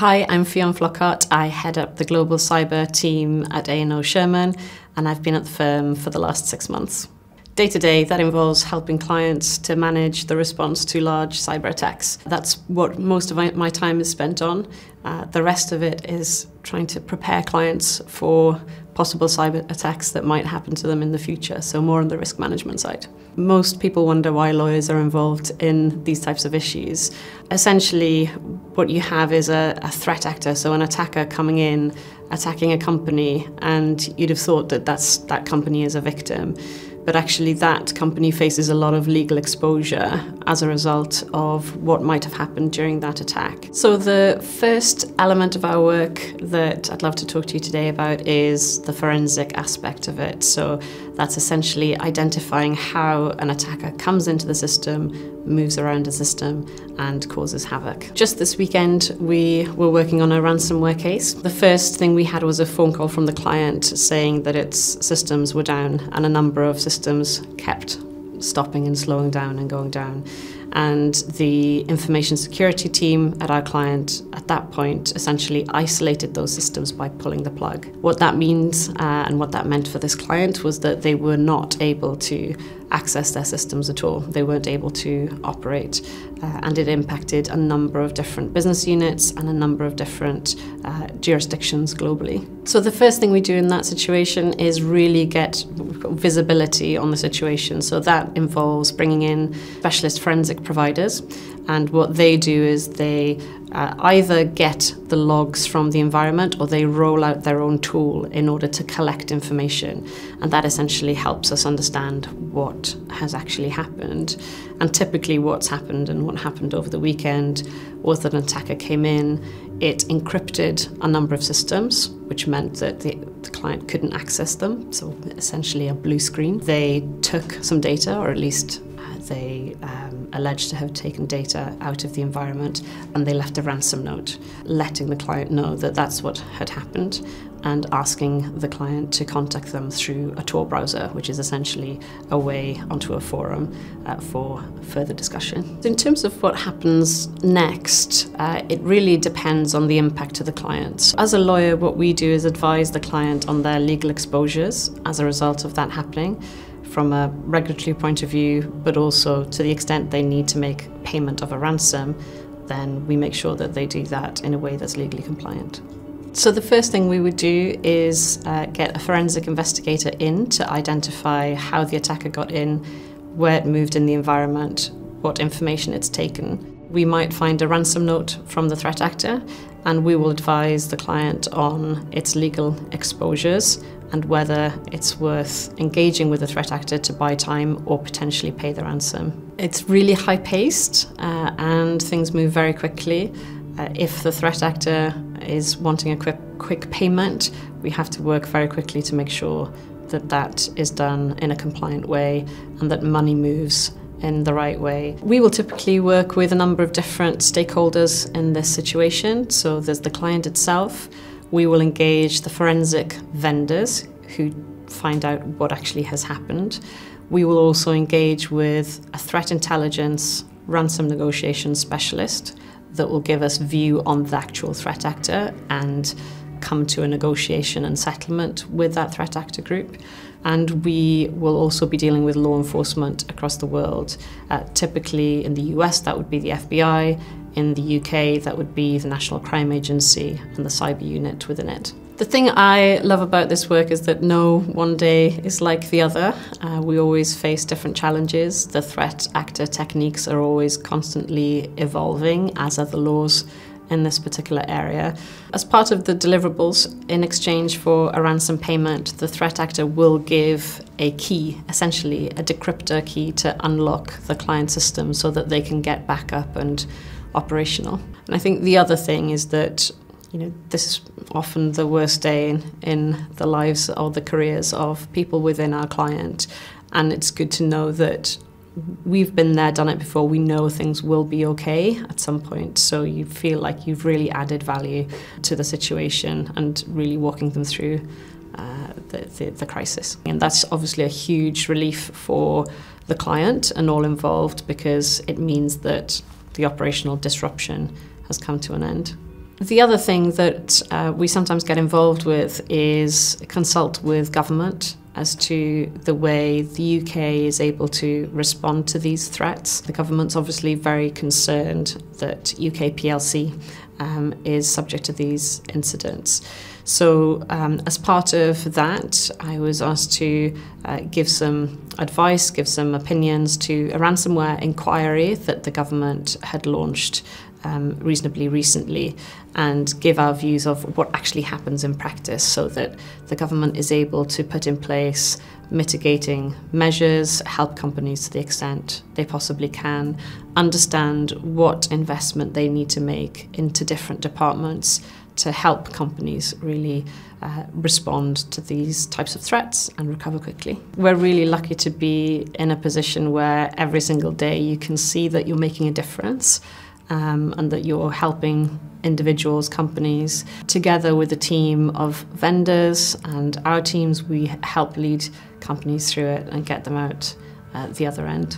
Hi, I'm Ffion Flockhart. I head up the global cyber team at A&O Sherman, and I've been at the firm for the last 6 months. Day to day, that involves helping clients to manage the response to large cyber attacks. That's what most of my time is spent on. The rest of it is trying to prepare clients for possible cyber attacks that might happen to them in the future, so more on the risk management side. Most people wonder why lawyers are involved in these types of issues. Essentially, what you have is a threat actor, so an attacker coming in, attacking a company, and you'd have thought that that company is a victim. But actually that company faces a lot of legal exposure as a result of what might have happened during that attack. So the first element of our work that I'd love to talk to you today about is the forensic aspect of it. So that's essentially identifying how an attacker comes into the system, moves around the system, and causes havoc. Just this weekend, we were working on a ransomware case. The first thing we had was a phone call from the client saying that its systems were down, and a number of systems kept stopping and slowing down and going down. And the information security team at our client at that point essentially isolated those systems by pulling the plug. What that means and what that meant for this client was that they were not able to access their systems at all. They weren't able to operate, and it impacted a number of different business units and a number of different jurisdictions globally. So the first thing we do in that situation is really get visibility on the situation. So that involves bringing in specialist forensic providers, and what they do is they either get the logs from the environment or they roll out their own tool in order to collect information, and that essentially helps us understand what has actually happened. And typically what's happened and what happened over the weekend was that an attacker came in, it encrypted a number of systems, which meant that the client couldn't access them, so essentially a blue screen. They took some data, or at least they alleged to have taken data out of the environment, and they left a ransom note letting the client know that that's what had happened and asking the client to contact them through a Tor browser, which is essentially a way onto a forum for further discussion. In terms of what happens next, it really depends on the impact to the client. As a lawyer, what we do is advise the client on their legal exposures as a result of that happening, from a regulatory point of view, but also to the extent they need to make payment of a ransom, then we make sure that they do that in a way that's legally compliant. So the first thing we would do is get a forensic investigator in to identify how the attacker got in, where it moved in the environment, what information it's taken. We might find a ransom note from the threat actor, and we will advise the client on its legal exposures and whether it's worth engaging with the threat actor to buy time or potentially pay the ransom. It's really high-paced and things move very quickly. If the threat actor is wanting a quick payment, we have to work very quickly to make sure that that is done in a compliant way and that money moves in the right way. We will typically work with a number of different stakeholders in this situation. So there's the client itself. We will engage the forensic vendors who find out what actually has happened. We will also engage with a threat intelligence ransom negotiation specialist that will give us view on the actual threat actor and come to a negotiation and settlement with that threat actor group. And we will also be dealing with law enforcement across the world. Typically in the US, that would be the FBI. In the UK, that would be the National Crime Agency and the cyber unit within it. The thing I love about this work is that no one day is like the other. We always face different challenges. The threat actor techniques are always constantly evolving, as are the laws in this particular area. As part of the deliverables, in exchange for a ransom payment, the threat actor will give a key, essentially a decryptor key, to unlock the client system so that they can get back up and operational. And I think the other thing is that, this is often the worst day in the lives or the careers of people within our client, and it's good to know that we've been there, done it before. We know things will be okay at some point, so you feel like you've really added value to the situation and really walking them through the crisis. And that's obviously a huge relief for the client and all involved, because it means that the operational disruption has come to an end. The other thing that we sometimes get involved with is consult with government as to the way the UK is able to respond to these threats. The government's obviously very concerned that UK PLC is subject to these incidents. So as part of that, I was asked to give some advice, give some opinions to a ransomware inquiry that the government had launched reasonably recently, and give our views of what actually happens in practice so that the government is able to put in place mitigating measures, help companies to the extent they possibly can, understand what investment they need to make into different departments to help companies really respond to these types of threats and recover quickly. We're really lucky to be in a position where every single day you can see that you're making a difference and that you're helping individuals, companies. Together with a team of vendors and our teams, we help lead companies through it and get them out the other end.